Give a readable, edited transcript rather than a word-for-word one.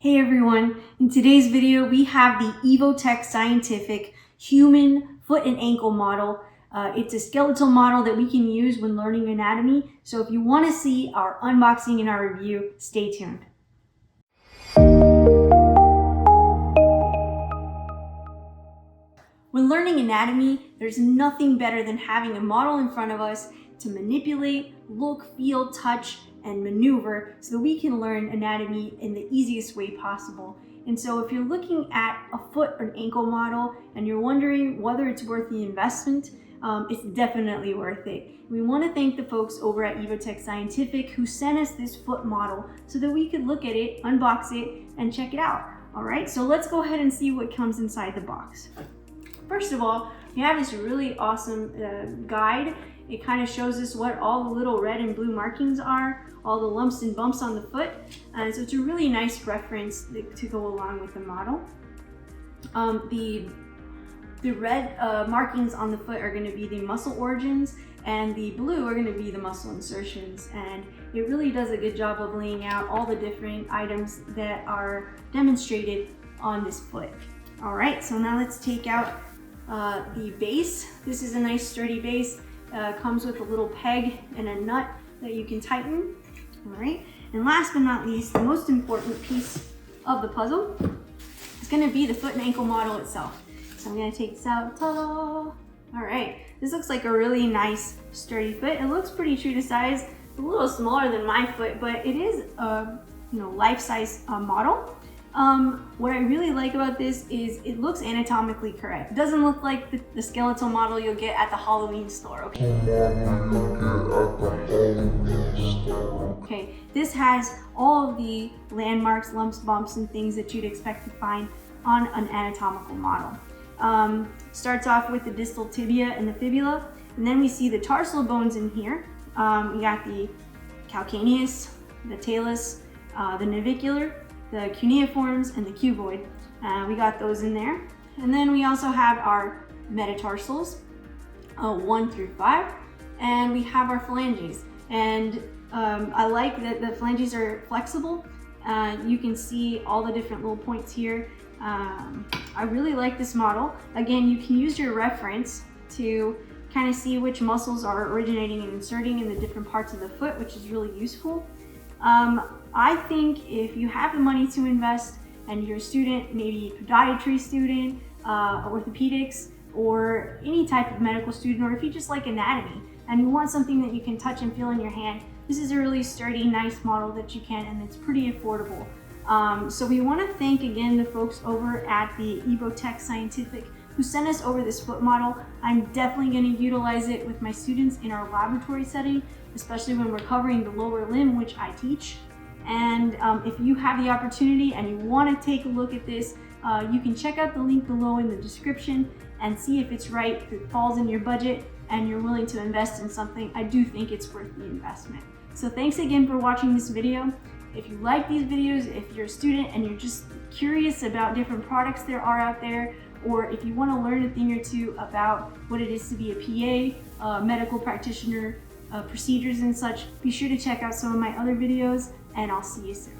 Hey everyone, in today's video we have the Evotech scientific human foot and ankle model. It's a skeletal model that we can use when learning anatomy, so if you want to see our unboxing and our review, stay tuned. When learning anatomy, there's nothing better than having a model in front of us to manipulate, look, feel, touch, and maneuver so that we can learn anatomy in the easiest way possible. And so if you're looking at a foot or ankle model and you're wondering whether it's worth the investment, it's definitely worth it. We want to thank the folks over at Evotech Scientific who sent us this foot model so that we could look at it, unbox it, and check it out. All right, so let's go ahead and see what comes inside the box. First of all, you have this really awesome guide. It kind of shows us what all the little red and blue markings are, all the lumps and bumps on the foot. And so it's a really nice reference to go along with the model. The red markings on the foot are going to be the muscle origins, and the blue are going to be the muscle insertions. And it really does a good job of laying out all the different items that are demonstrated on this foot. All right, so now let's take out the base. This is a nice sturdy base. Comes with a little peg and a nut that you can tighten. All right, and last but not least, the most important piece of the puzzle is going to be the foot and ankle model itself. So I'm going to take this out. Ta-da! All right, this looks like a really nice sturdy foot. It looks pretty true to size. It's a little smaller than my foot, but it is a life-size model. What I really like about this is it looks anatomically correct. It doesn't look like the skeletal model you'll get at the Halloween store, okay? Okay, this has all of the landmarks, lumps, bumps, and things that you'd expect to find on an anatomical model. Starts off with the distal tibia and the fibula, and then we see the tarsal bones in here. We got the calcaneus, the talus, the navicular, the cuneiforms, and the cuboid. We got those in there. And then we also have our metatarsals, 1 through 5, and we have our phalanges. And I like that the phalanges are flexible. You can see all the different little points here. I really like this model. Again, you can use your reference to kind of see which muscles are originating and inserting in the different parts of the foot, which is really useful. I think if you have the money to invest and you're a student, maybe a podiatry student, orthopedics, or any type of medical student, or if you just like anatomy and you want something that you can touch and feel in your hand, this is a really sturdy, nice model that you can, and it's pretty affordable. So we want to thank again the folks over at the Evotech Scientific who sent us over this foot model. I'm definitely going to utilize it with my students in our laboratory setting, especially when we're covering the lower limb, which I teach. And if you have the opportunity and you want to take a look at this, you can check out the link below in the description and see if it's right, if it falls in your budget and you're willing to invest in something. I do think it's worth the investment. So thanks again for watching this video. If you like these videos, if you're a student and you're just curious about different products there are out there, or if you want to learn a thing or two about what it is to be a PA, medical practitioner, procedures and such, be sure to check out some of my other videos, and I'll see you soon.